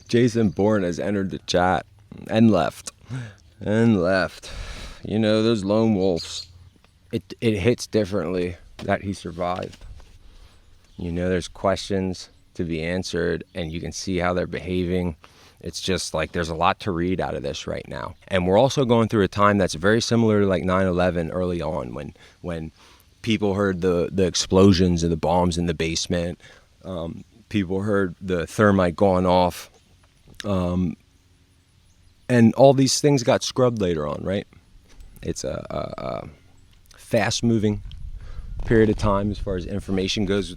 Jason Bourne has entered the chat and left. And left. You know, those lone wolves, it hits differently that he survived. You know, there's questions to be answered, and you can see how they're behaving. It's just like there's a lot to read out of this right now. And we're also going through a time that's very similar to like 9/11 early on, when people heard the explosions and the bombs in the basement. People heard the thermite going off. And all these things got scrubbed later on, right? It's a fast-moving period of time as far as information goes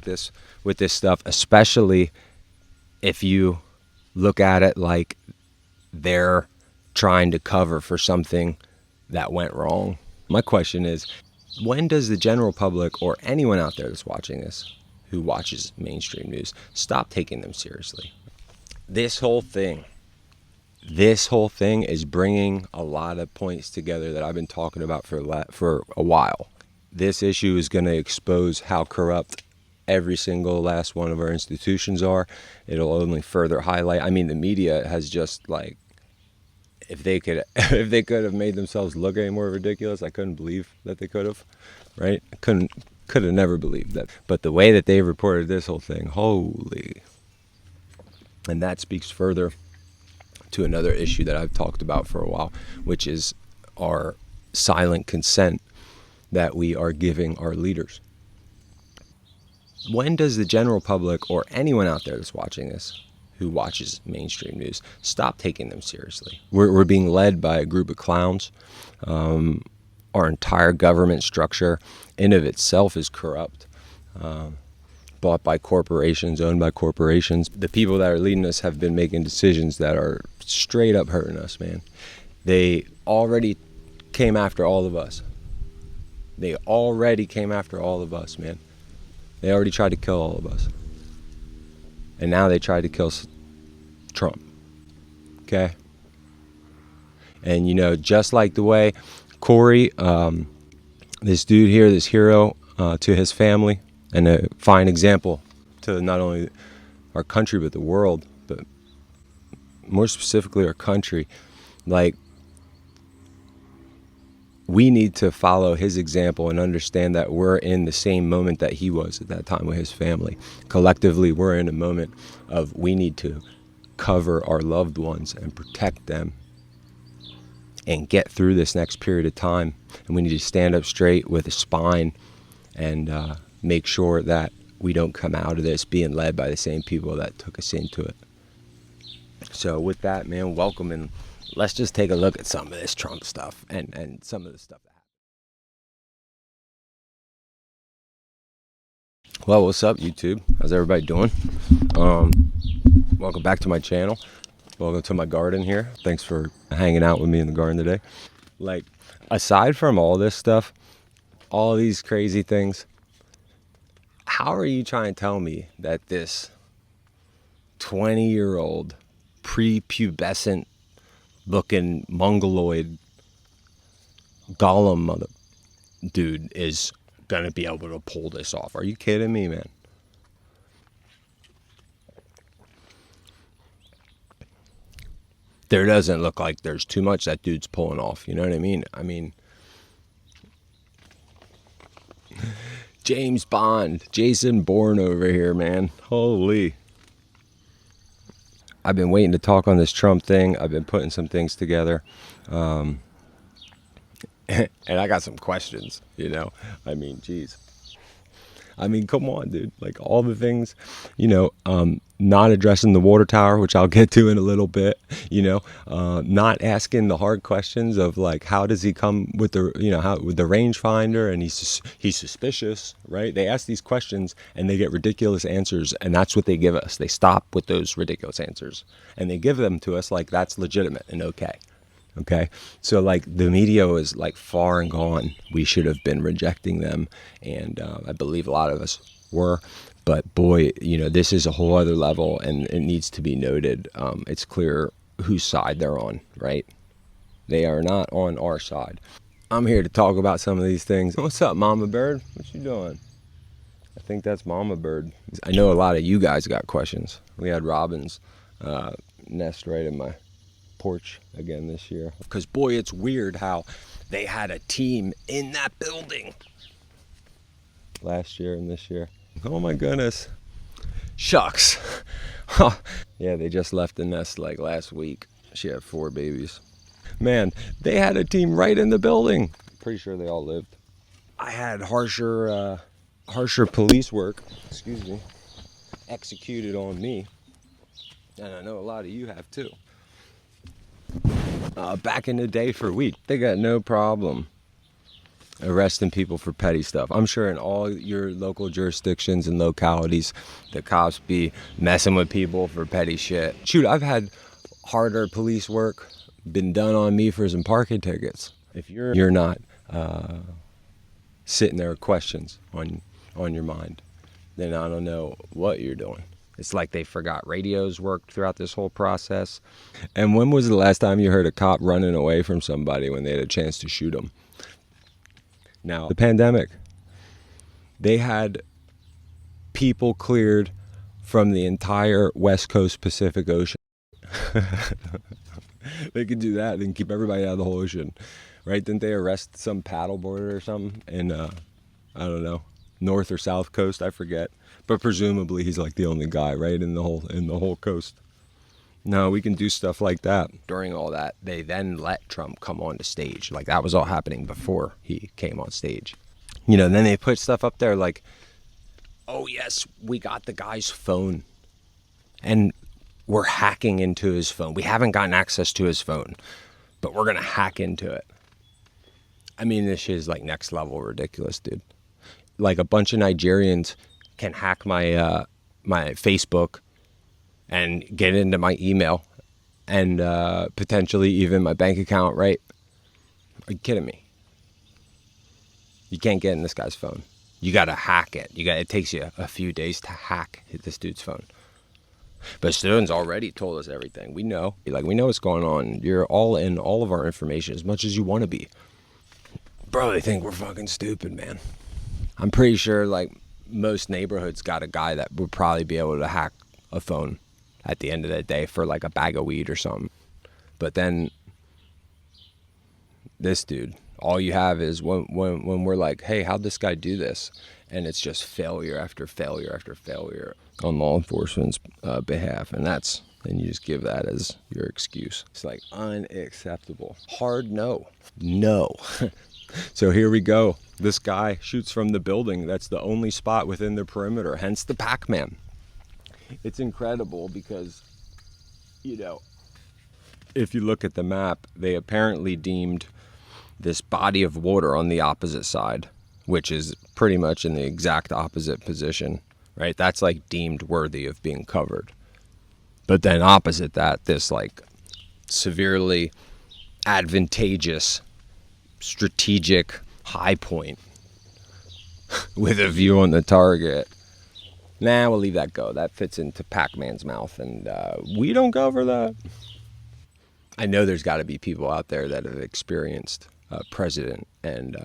with this stuff, especially if you look at it like they're trying to cover for something that went wrong. My question is, when does the general public or anyone out there that's watching this who watches mainstream news stop taking them seriously? This whole thing is bringing a lot of points together that I've been talking about for a while. This issue is going to expose how corrupt every single last one of our institutions are. It'll only further highlight. I mean, the media has just like, if they could have made themselves look any more ridiculous, I couldn't believe that they could have, right? Could have never believed that. But the way that they reported this whole thing, holy. And that speaks further to another issue that I've talked about for a while, which is our silent consent that we are giving our leaders. When does the general public or anyone out there that's watching this who watches mainstream news stop taking them seriously? We're being led by a group of clowns. Our entire government structure in of itself is corrupt. Bought by corporations, owned by corporations. The people that are leading us have been making decisions that are straight up hurting us, man. They already came after all of us. They already came after all of us, man. They already tried to kill all of us. And now they tried to kill Trump. Okay? And, you know, just like the way Corey, this dude here, this hero to his family, and a fine example to not only our country, but the world, but more specifically our country, like, we need to follow his example and understand that we're in the same moment that he was at that time with his family. Collectively, we're in a moment of we need to cover our loved ones and protect them and get through this next period of time. And we need to stand up straight with a spine and make sure that we don't come out of this being led by the same people that took us into it. So with that, man, welcome, and let's just take a look at some of this Trump stuff and some of the stuff that happened. Well, what's up, YouTube? How's everybody doing? Welcome back to my channel. Welcome to my garden here. Thanks for hanging out with me in the garden today. Like, aside from all this stuff, all these crazy things, how are you trying to tell me that this 20-year-old prepubescent looking mongoloid golem mother dude is gonna be able to pull this off? Are you kidding me, man? There doesn't look like there's too much that dude's pulling off, you know what I mean? I mean, James Bond, Jason Bourne over here, man. Holy. I've been waiting to talk on this Trump thing. I've been putting some things together. And I got some questions, you know. I mean, geez. I mean, come on, dude. Like, all the things, you know, not addressing the water tower, which I'll get to in a little bit, you know, not asking the hard questions of, like, how does he come with the, you know, how with the rangefinder, and he's suspicious, right? They ask these questions and they get ridiculous answers, and that's what they give us. They stop with those ridiculous answers and they give them to us like that's legitimate and okay. Okay, so like the media is like far and gone. We should have been rejecting them, and I believe a lot of us were. But boy, you know, this is a whole other level, and it needs to be noted. It's clear whose side they're on, right? They are not on our side. I'm here to talk about some of these things. What's up, Mama Bird? What you doing? I think that's Mama Bird. I know a lot of you guys got questions. We had robins nest right in my porch again this year. Because boy, it's weird how they had a team in that building last year and this year. Oh my goodness. Shucks. Yeah, they just left the nest like last week. She had 4 babies. Man, they had a team right in the building. Pretty sure they all lived. I had harsher police work, executed on me. And I know a lot of you have too. Back in the day for weed, they got no problem arresting people for petty stuff. I'm sure in all your local jurisdictions and localities, the cops be messing with people for petty shit. Shoot, I've had harder police work been done on me for some parking tickets. If you're not sitting there with questions on your mind, then I don't know what you're doing. It's like they forgot radios worked throughout this whole process. And when was the last time you heard a cop running away from somebody when they had a chance to shoot them? Now, the pandemic, they had people cleared from the entire West Coast Pacific Ocean. They could do that and keep everybody out of the whole ocean, right? Didn't they arrest some paddleboarder or something in, I don't know, North or South Coast? I forget. But presumably he's like the only guy, right, in the whole coast. No, we can do stuff like that. During all that, they then let Trump come on the stage. Like, that was all happening before he came on stage. You know, then they put stuff up there like, oh, yes, we got the guy's phone. And we're hacking into his phone. We haven't gotten access to his phone, but we're going to hack into it. I mean, this shit is like next level ridiculous, dude. Like, a bunch of Nigerians can hack my my Facebook and get into my email and potentially even my bank account, right? Are you kidding me? You can't get in this guy's phone. You got to hack it. It takes you a few days to hack this dude's phone. But Stone's already told us everything. We know. Like, we know what's going on. You're all in all of our information as much as you want to be. Bro, they think we're fucking stupid, man. I'm pretty sure, like, most neighborhoods got a guy that would probably be able to hack a phone at the end of the day for like a bag of weed or something. But then this dude, all you have is when we're like, hey, how'd this guy do this? And it's just failure after failure after failure on law enforcement's behalf. And you just give that as your excuse. It's like unacceptable. Hard no. No. So here we go. This guy shoots from the building. That's the only spot within the perimeter, hence the Pac-Man. It's incredible because, you know, if you look at the map, they apparently deemed this body of water on the opposite side, which is pretty much in the exact opposite position, right? That's like deemed worthy of being covered. But then opposite that, this like severely advantageous strategic high point with a view on the target. Nah, we'll leave that go. That fits into Pac-Man's mouth, and we don't cover that. I know there's got to be people out there that have experienced president and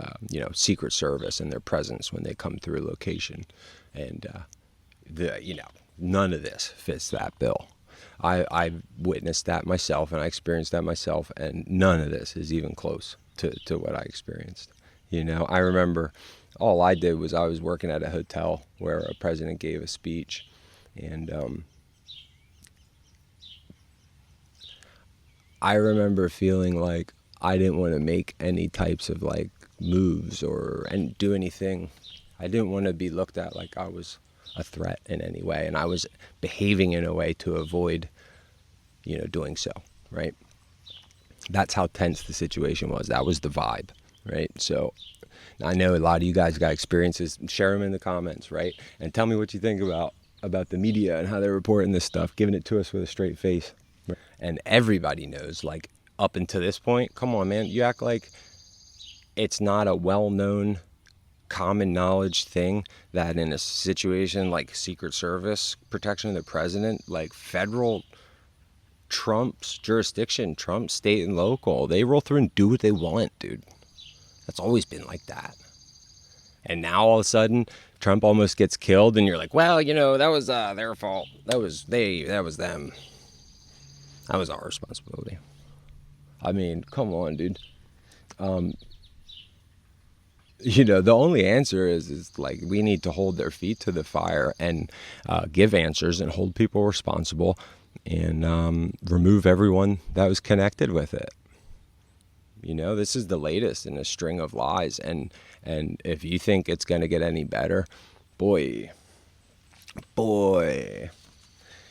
Secret Service and their presence when they come through a location, and none of this fits that bill. I witnessed that myself, and I experienced that myself, and none of this is even close to what I experienced. You know, I remember all I did was I was working at a hotel where a president gave a speech, and I remember feeling like I didn't want to make any types of like moves and do anything. I didn't want to be looked at like I was a threat in any way, and I was behaving in a way to avoid, doing so, right? That's how tense the situation was. That was the vibe, right? So I know a lot of you guys got experiences. Share them in the comments, right? And tell me what you think about the media and how they're reporting this stuff, giving it to us with a straight face. And everybody knows, like, up until this point, come on, man, you act like it's not a well-known, common knowledge thing that in a situation like Secret Service protection of the president, like federal Trump's jurisdiction, Trump state and local, they roll through and do what they want, dude. That's always been like that. And now all of a sudden, Trump almost gets killed, and you're like, well, that was their fault. That was them. That was our responsibility. I mean, come on, dude. The only answer is like we need to hold their feet to the fire and give answers and hold people responsible and remove everyone that was connected with it. This is the latest in a string of lies, and if you think it's going to get any better, boy, it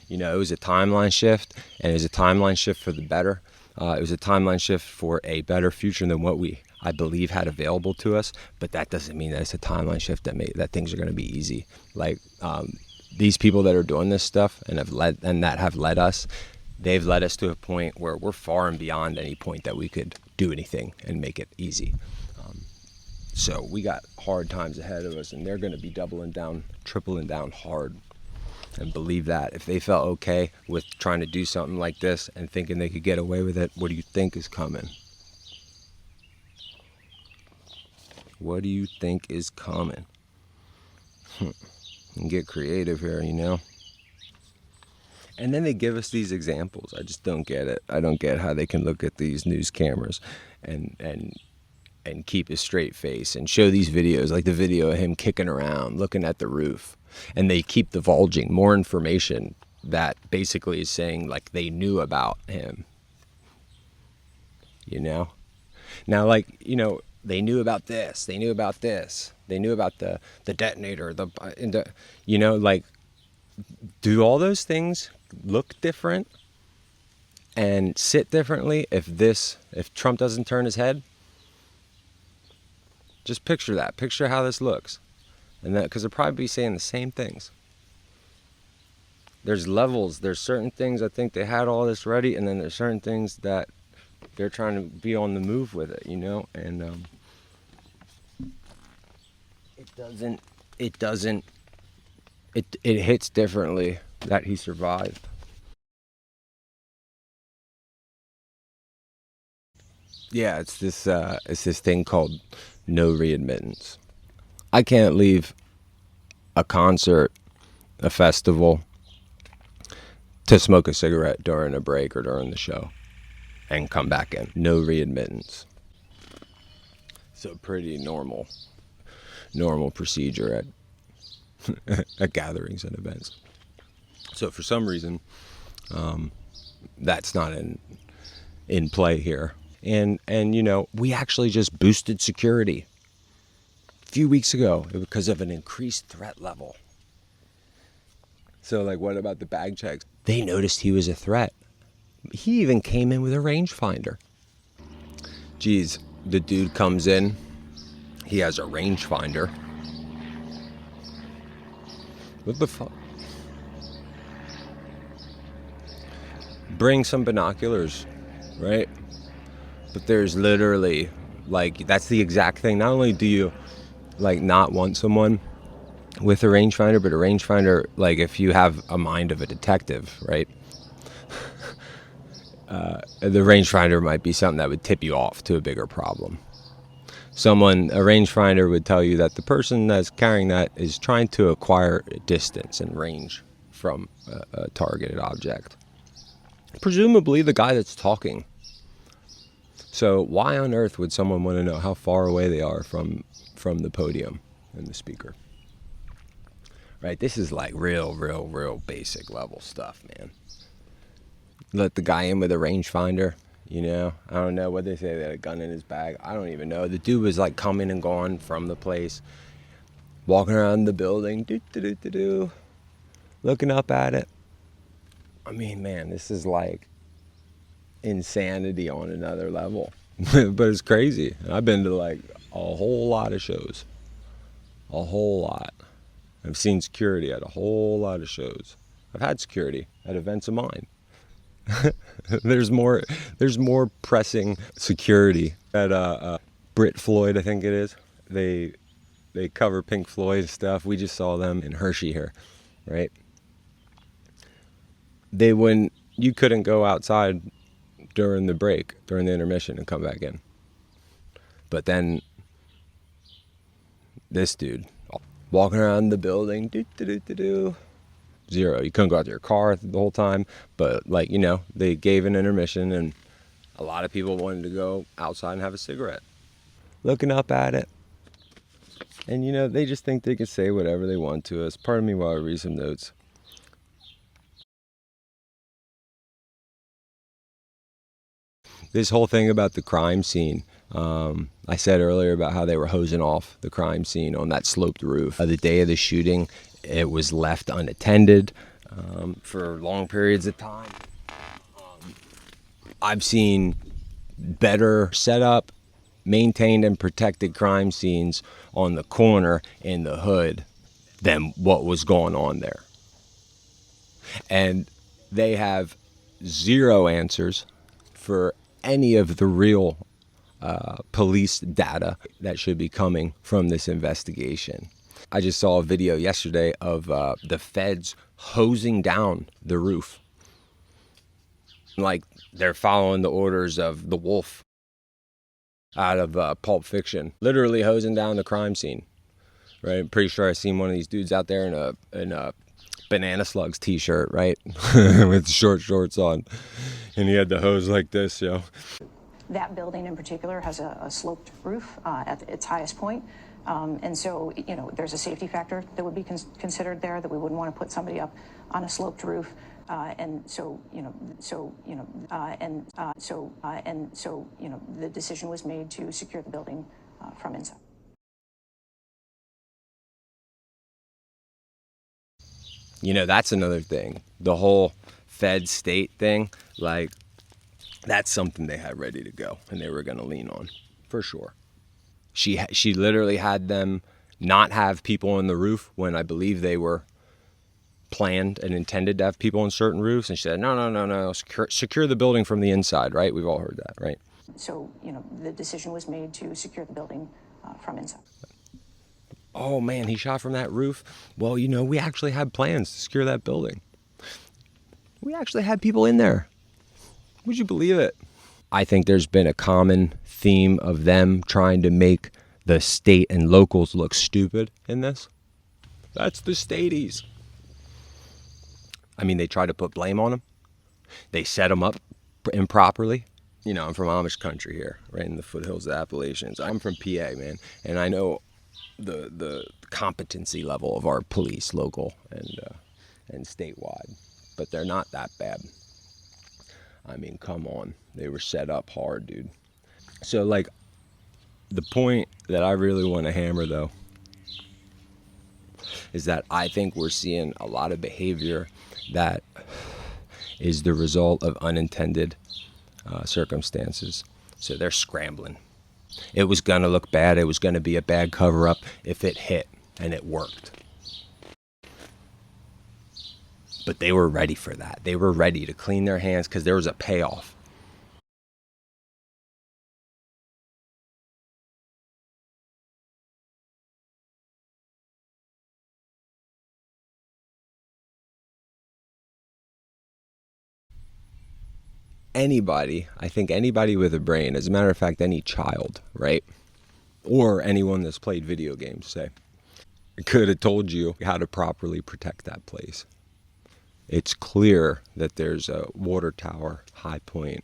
was a timeline shift, and it was a timeline shift for the better. It was a timeline shift for a better future than what I believe, had available to us. But that doesn't mean that it's a timeline shift that things are going to be easy. Like these people that are doing this stuff and have led us, they've led us to a point where we're far and beyond any point that we could do anything and make it easy. So we got hard times ahead of us, and they're going to be doubling down, tripling down hard. And believe that if they felt okay with trying to do something like this and thinking they could get away with it, what do you think is coming? What do you think is coming? And get creative here, And then they give us these examples. I just don't get it. I don't get how they can look at these news cameras and keep a straight face and show these videos, like the video of him kicking around, looking at the roof. And they keep divulging more information that basically is saying like they knew about him. Now, they knew about this. They knew about this. They knew about the detonator. Do all those things look different and sit differently if Trump doesn't turn his head? Just picture that. Picture how this looks. And that, because they'll probably be saying the same things. There's levels. There's certain things I think they had all this ready, and then there's certain things that they're trying to be on the move with it, and it hits differently that he survived. Yeah, it's this thing called no readmittance. I can't leave a concert, a festival, to smoke a cigarette during a break or during the show and come back in. No readmittance. So pretty normal procedure at gatherings and events. So for some reason, that's not in play here. And we actually just boosted security a few weeks ago because of an increased threat level. So what about the bag checks? They noticed he was a threat. He even came in with a rangefinder. Geez, the dude comes in, he has a rangefinder. What the fuck? Bring some binoculars, right? But there's literally, that's the exact thing. Not only do you, not want someone with a rangefinder, but a rangefinder, if you have a mind of a detective, right? The rangefinder might be something that would tip you off to a bigger problem. A rangefinder would tell you that the person that's carrying that is trying to acquire distance and range from a targeted object. Presumably the guy that's talking. So why on earth would someone want to know how far away they are from the podium and the speaker? Right? This is real basic level stuff, man. Let the guy in with a rangefinder, I don't know what they say. They had a gun in his bag. I don't even know. The dude was coming and going from the place, walking around the building, looking up at it. I mean, man, this is insanity on another level. But it's crazy. I've been to a whole lot of shows. A whole lot. I've seen security at a whole lot of shows. I've had security at events of mine. There's more pressing security at Brit Floyd, I think it is. They cover Pink Floyd stuff. We just saw them in Hershey here, right? You couldn't go outside during the break, during the intermission, and come back in. But then this dude, walking around the building, zero. You couldn't go out to your car the whole time, but like, they gave an intermission and a lot of people wanted to go outside and have a cigarette. Looking up at it. And they just think they can say whatever they want to us. Pardon me while I read some notes. This whole thing about the crime scene. I said earlier about how they were hosing off the crime scene on that sloped roof. The day of the shooting, it was left unattended for long periods of time. I've seen better set up, maintained, and protected crime scenes on the corner in the hood than what was going on there. And they have zero answers for any of the real police data that should be coming from this investigation. I just saw a video yesterday of the feds hosing down the roof. Like they're following the orders of the wolf out of Pulp Fiction. Literally hosing down the crime scene. Right? I'm pretty sure I seen one of these dudes out there in a Banana Slugs t-shirt, right? With short shorts on. And he had the hose like this, That building in particular has a sloped roof at its highest point. And so, there's a safety factor that would be considered there, that we wouldn't want to put somebody up on a sloped roof. The decision was made to secure the building from inside. That's another thing. The whole Fed state thing, like, that's something they had ready to go and they were going to lean on, for sure. She literally had them not have people on the roof when I believe they were planned and intended to have people on certain roofs. And she said, no, secure the building from the inside, right? We've all heard that, right? So, the decision was made to secure the building from inside. Oh, man, he shot from that roof. Well, we actually had plans to secure that building. We actually had people in there. Would you believe it? I think there's been a common theme of them trying to make the state and locals look stupid in this. That's the staties. I mean, they try to put blame on them. They set them up improperly. I'm from Amish country here, right in the foothills of the Appalachians. I'm from PA, man, and I know the competency level of our police, local and statewide, but they're not that bad. I mean, come on. They were set up hard, dude. So, like, the point that I really want to hammer, though, is that I think we're seeing a lot of behavior that is the result of unintended circumstances. So they're scrambling. It was going to look bad. It was going to be a bad cover-up if it hit, and it worked. But they were ready for that. They were ready to clean their hands because there was a payoff. I think anybody with a brain, as a matter of fact, any child, right? Or anyone that's played video games, say, could have told you how to properly protect that place. It's clear that there's a water tower, high point,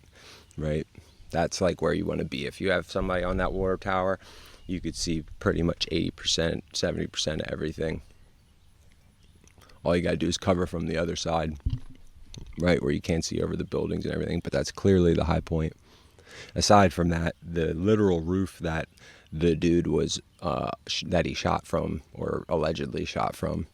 right? That's like where you want to be. If you have somebody on that water tower, you could see pretty much 80%, 70% of everything. All you got to do is cover from the other side, right, where you can't see over the buildings and everything, but that's clearly the high point. Aside from that, the literal roof that the dude was, that he shot from, or allegedly shot from,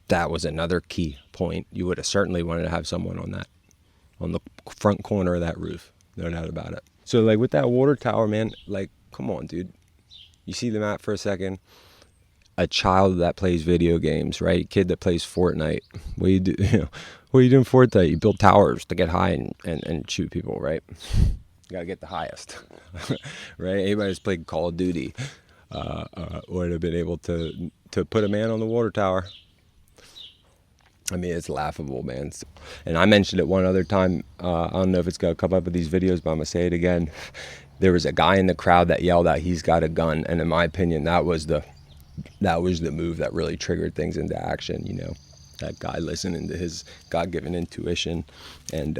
that was another key point. You would have certainly wanted to have someone on the front corner of that roof, no doubt about it. So, like, with that water tower, man, like, come on, dude. You see the map for a second? A child that plays video games, right? Kid that plays Fortnite. What do you do? What do you do in Fortnite? You build towers to get high and shoot people, right? You gotta get the highest, right? Anybody that's played Call of Duty would have been able to put a man on the water tower. I mean, it's laughable, man. And I mentioned it one other time. I don't know if it's going to come up with these videos, but I'm going to say it again. There was a guy in the crowd that yelled out, "He's got a gun." And in my opinion, that was the that was the move that really triggered things into action. That guy listening to his God-given intuition, and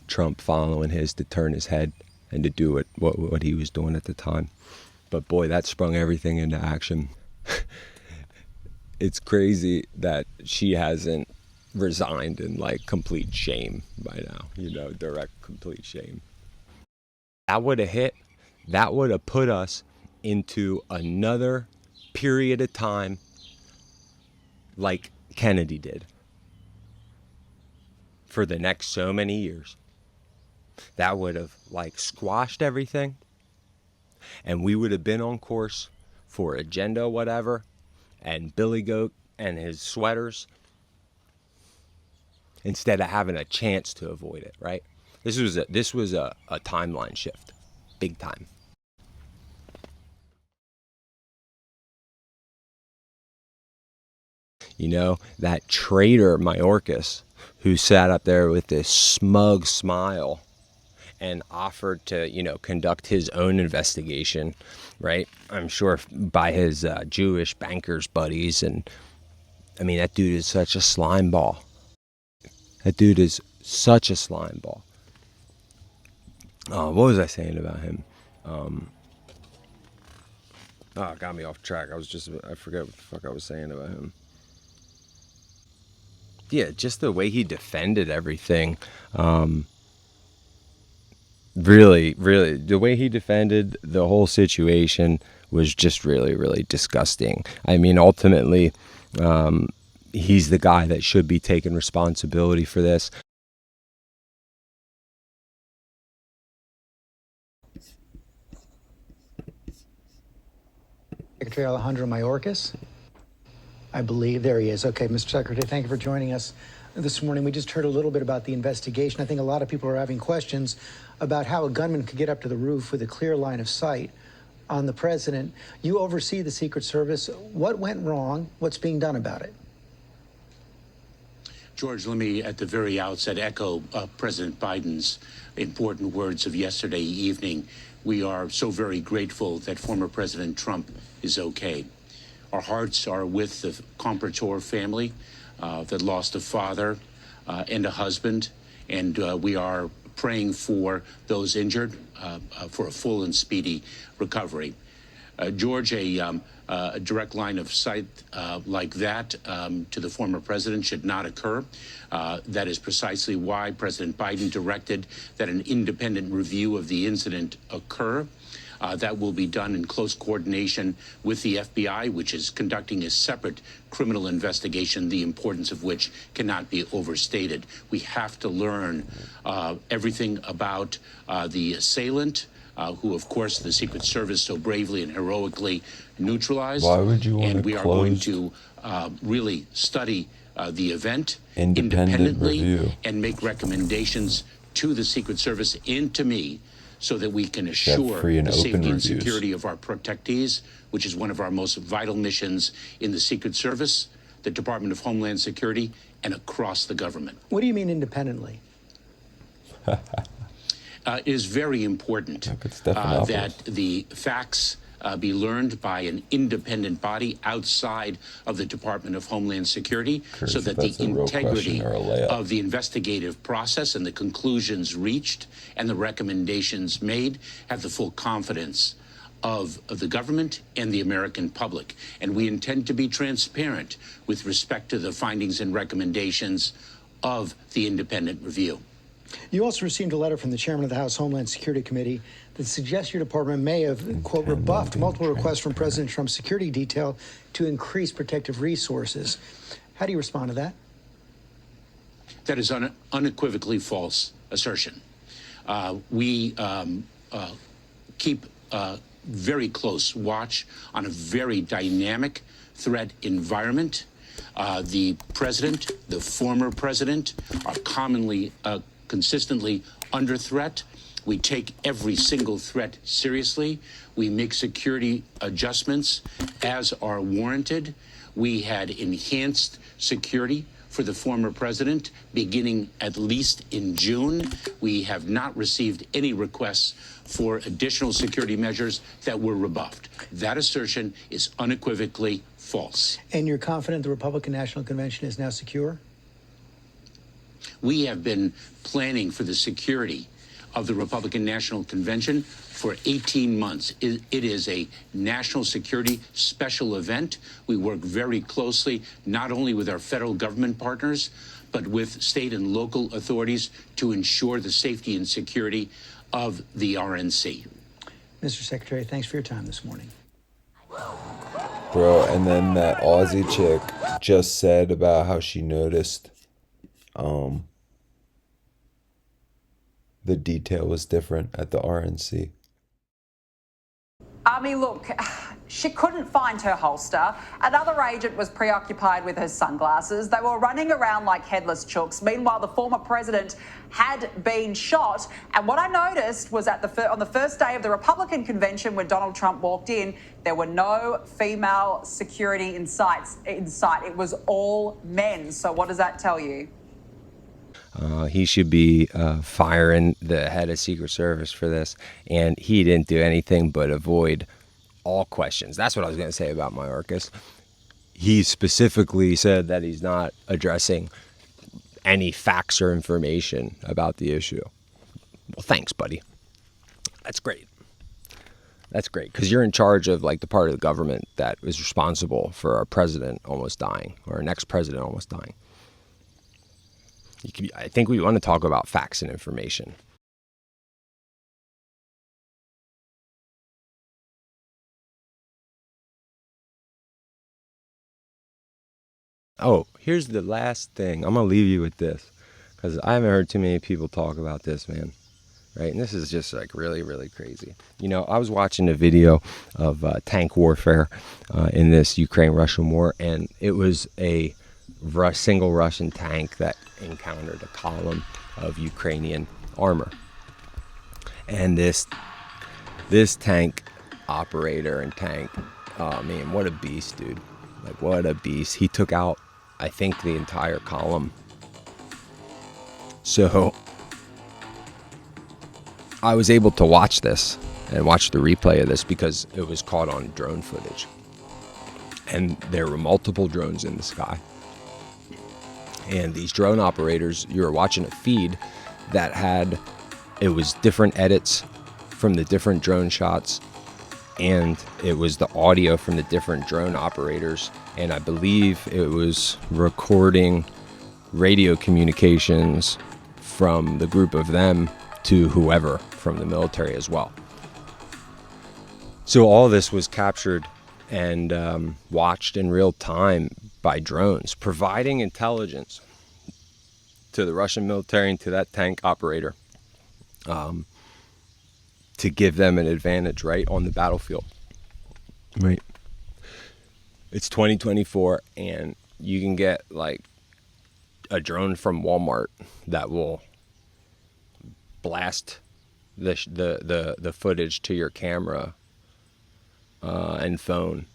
Trump following his to turn his head and to do what he was doing at the time. But boy, that sprung everything into action. It's crazy that she hasn't resigned in like complete shame by now, direct complete shame. That would have hit, that would have put us into another period of time like Kennedy did for the next so many years. That would have like squashed everything, and we would have been on course for agenda whatever and Billy Goat and his sweaters instead of having a chance to avoid it, right? This was a timeline shift, big time. That traitor Mayorkas, who sat up there with this smug smile and offered to, conduct his own investigation, right? I'm sure by his Jewish bankers buddies. And I mean, that dude is such a slime ball. That dude is such a slime ball. What was I saying about him? It got me off track. I forget what the fuck I was saying about him. Yeah, just the way he defended everything. Really, really, the way he defended the whole situation was just really, really disgusting. I mean, ultimately, he's the guy that should be taking responsibility for this. Secretary Alejandro Mayorkas. I believe there he is. Okay, Mr. Secretary, thank you for joining us this morning. We just heard a little bit about the investigation. I think a lot of people are having questions about how a gunman could get up to the roof with a clear line of sight on the president. You oversee the Secret Service. What went wrong? What's being done about it? George, let me at the very outset echo President Biden's important words of yesterday evening. We are so very grateful that former President Trump is okay. Our hearts are with the Comprador family that lost a father and a husband, and we are praying for those injured for a full and speedy recovery. George, a direct line of sight like that to the former president should not occur. That is precisely why President Biden directed that an independent review of the incident occur. That will be done in close coordination with the FBI, which is conducting a separate criminal investigation, the importance of which cannot be overstated. We have to learn everything about the assailant, who, of course, the Secret Service so bravely and heroically neutralized. Why would you want and we to are going close to really study the event independent review and make recommendations to the Secret Service and to me, so that we can assure the safety and security of our protectees, which is one of our most vital missions in the Secret Service, the Department of Homeland Security, and across the government. What do you mean independently? It is very important that the facts be learned by an independent body outside of the Department of Homeland Security, so that the integrity of the investigative process and the conclusions reached and the recommendations made have the full confidence of the government and the American public. And we intend to be transparent with respect to the findings and recommendations of the independent review. You also received a letter from the chairman of the House Homeland Security Committee that suggests your department may have, quote, rebuffed multiple requests from President Trump's security detail to increase protective resources. How do you respond to that? That is unequivocally false assertion. We keep very close watch on a very dynamic threat environment. The president, the former president, are consistently under threat. We take every single threat seriously. We make security adjustments as are warranted. We had enhanced security for the former president beginning at least in June. We have not received any requests for additional security measures that were rebuffed. That assertion is unequivocally false. And you're confident the Republican National Convention is now secure? We have been planning for the security of the Republican National Convention for 18 months. It is a national security special event. We work very closely, not only with our federal government partners, but with state and local authorities to ensure the safety and security of the RNC. Mr. Secretary, thanks for your time this morning. Bro, and then that Aussie chick just said about how she noticed the detail was different at the RNC. I mean, look, she couldn't find her holster. Another agent was preoccupied with her sunglasses. They were running around like headless chooks. Meanwhile, the former president had been shot. And what I noticed was on the first day of the Republican convention when Donald Trump walked in, there were no female security in sight. It was all men. So what does that tell you? He should be firing the head of Secret Service for this, and he didn't do anything but avoid all questions. That's what I was going to say about Mayorkas. He specifically said that he's not addressing any facts or information about the issue. Well, thanks, buddy. That's great. That's great, because you're in charge of like the part of the government that is responsible for our president almost dying, or our next president almost dying. I think we want to talk about facts and information. Oh, here's the last thing. I'm going to leave you with this, because I haven't heard too many people talk about this, man. Right? And this is just like really, really crazy. You know, I was watching a video of tank warfare in this Ukraine-Russian war, and it was a single Russian tank that encountered a column of Ukrainian armor. And this tank operator and tank, oh man, what a beast, dude. Like, what a beast. He took out, I think, the entire column. So I was able to watch this and watch the replay of this because it was caught on drone footage. And there were multiple drones in the sky. And these drone operators, you were watching a feed that it was different edits from the different drone shots, and it was the audio from the different drone operators, and I believe it was recording radio communications from the group of them to whoever from the military as well. So all this was captured and watched in real time by drones, providing intelligence to the Russian military and to that tank operator to give them an advantage, right, on the battlefield. Right. It's 2024, and you can get like a drone from Walmart that will blast the footage to your camera and phone.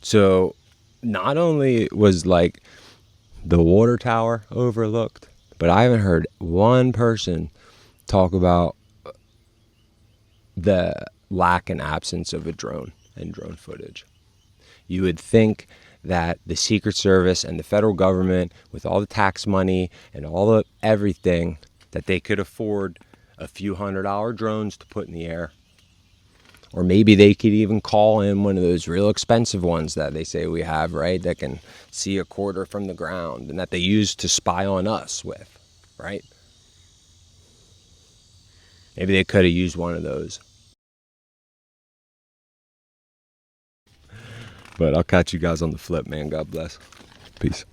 So not only was like the water tower overlooked, but I haven't heard one person talk about the lack and absence of a drone and drone footage. You would think that the Secret Service and the federal government, with all the tax money and all the everything, that they could afford a few $100 drones to put in the air. Or maybe they could even call in one of those real expensive ones that they say we have, right? That can see a quarter from the ground and that they use to spy on us with, right? Maybe they could have used one of those. But I'll catch you guys on the flip, man. God bless. Peace.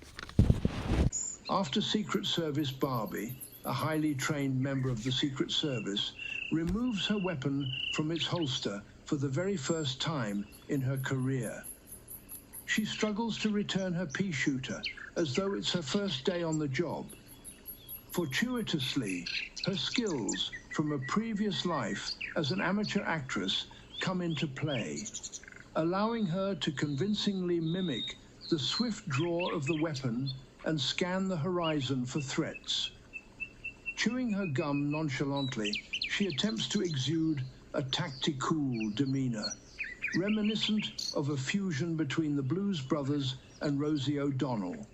After Secret Service Barbie, a highly trained member of the Secret Service, removes her weapon from its holster for the very first time in her career. She struggles to return her pea shooter as though it's her first day on the job. Fortuitously, her skills from a previous life as an amateur actress come into play, allowing her to convincingly mimic the swift draw of the weapon, and scan the horizon for threats. Chewing her gum nonchalantly, she attempts to exude a tactical demeanor, reminiscent of a fusion between the Blues Brothers and Rosie O'Donnell.